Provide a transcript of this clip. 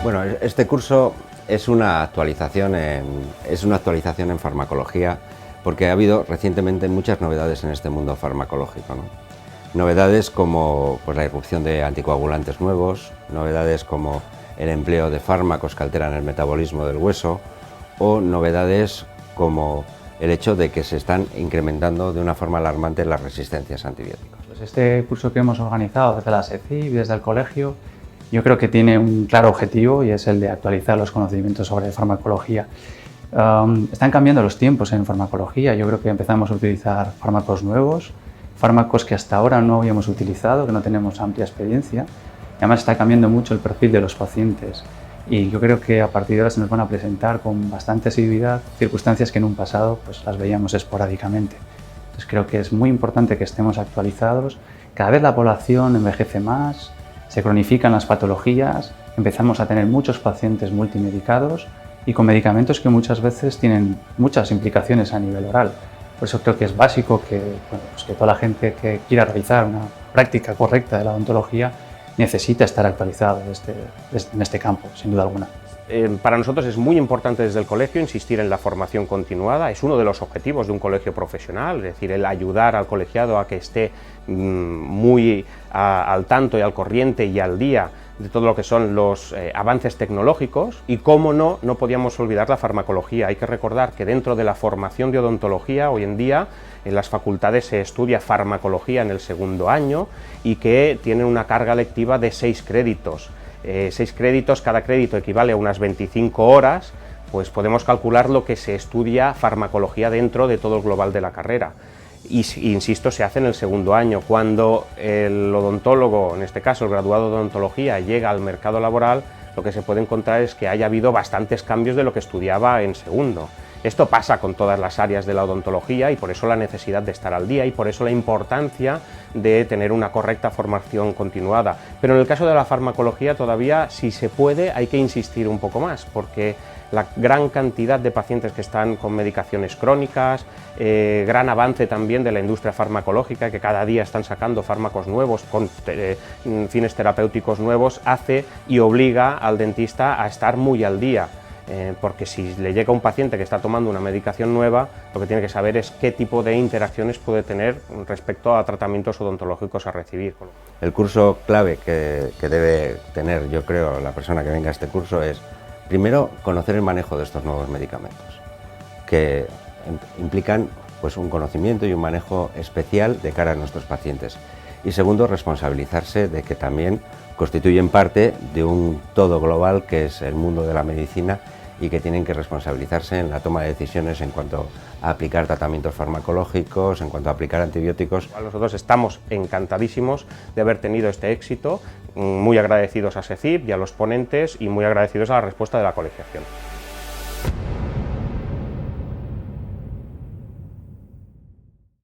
Bueno, este curso es una actualización en farmacología, porque ha habido recientemente muchas novedades en este mundo farmacológico, ¿no? Novedades como pues, la irrupción de anticoagulantes nuevos, novedades como el empleo de fármacos que alteran el metabolismo del hueso, o novedades como el hecho de que se están incrementando de una forma alarmante las resistencias a antibióticos. Pues este curso que hemos organizado desde la SECIP y desde el colegio, yo creo que tiene un claro objetivo y es el de actualizar los conocimientos sobre farmacología. Están cambiando los tiempos en farmacología. Yo creo que empezamos a utilizar fármacos nuevos, fármacos que hasta ahora no habíamos utilizado, que no tenemos amplia experiencia. Y además está cambiando mucho el perfil de los pacientes. Y yo creo que a partir de ahora se nos van a presentar con bastante asiduidad circunstancias que en un pasado pues, las veíamos esporádicamente. Entonces creo que es muy importante que estemos actualizados. Cada vez la población envejece más, se cronifican las patologías, empezamos a tener muchos pacientes multimedicados y con medicamentos que muchas veces tienen muchas implicaciones a nivel oral. Por eso creo que es básico que, que toda la gente que quiera realizar una práctica correcta de la odontología necesita estar actualizado en este campo, sin duda alguna. Para nosotros es muy importante desde el colegio insistir en la formación continuada, es uno de los objetivos de un colegio profesional, es decir, el ayudar al colegiado a que esté muy al tanto y al corriente y al día de todo lo que son los avances tecnológicos y, cómo no podíamos olvidar la farmacología. Hay que recordar que dentro de la formación de odontología hoy en día en las facultades se estudia farmacología en el segundo año y que tiene una carga lectiva de 6 créditos. 6 créditos, cada crédito equivale a unas 25 horas, pues podemos calcular lo que se estudia farmacología dentro de todo el global de la carrera. Y, insisto, se hace en el segundo año. Cuando el odontólogo, en este caso el graduado de odontología, llega al mercado laboral, lo que se puede encontrar es que haya habido bastantes cambios de lo que estudiaba en segundo. Esto pasa con todas las áreas de la odontología y por eso la necesidad de estar al día y por eso la importancia de tener una correcta formación continuada. Pero en el caso de la farmacología todavía, si se puede, hay que insistir un poco más, porque la gran cantidad de pacientes que están con medicaciones crónicas, gran avance también de la industria farmacológica, que cada día están sacando fármacos nuevos con fines terapéuticos nuevos, hace y obliga al dentista a estar muy al día. Porque si le llega un paciente que está tomando una medicación nueva, lo que tiene que saber es qué tipo de interacciones puede tener respecto a tratamientos odontológicos a recibir. El curso clave que debe tener, yo creo, la persona que venga a este curso es, primero, conocer el manejo de estos nuevos medicamentos, que implican pues, un conocimiento y un manejo especial de cara a nuestros pacientes. Y segundo, responsabilizarse de que también constituyen parte de un todo global que es el mundo de la medicina y que tienen que responsabilizarse en la toma de decisiones en cuanto a aplicar tratamientos farmacológicos, en cuanto a aplicar antibióticos. Nosotros estamos encantadísimos de haber tenido este éxito, muy agradecidos a SECIP y a los ponentes y muy agradecidos a la respuesta de la colegiación.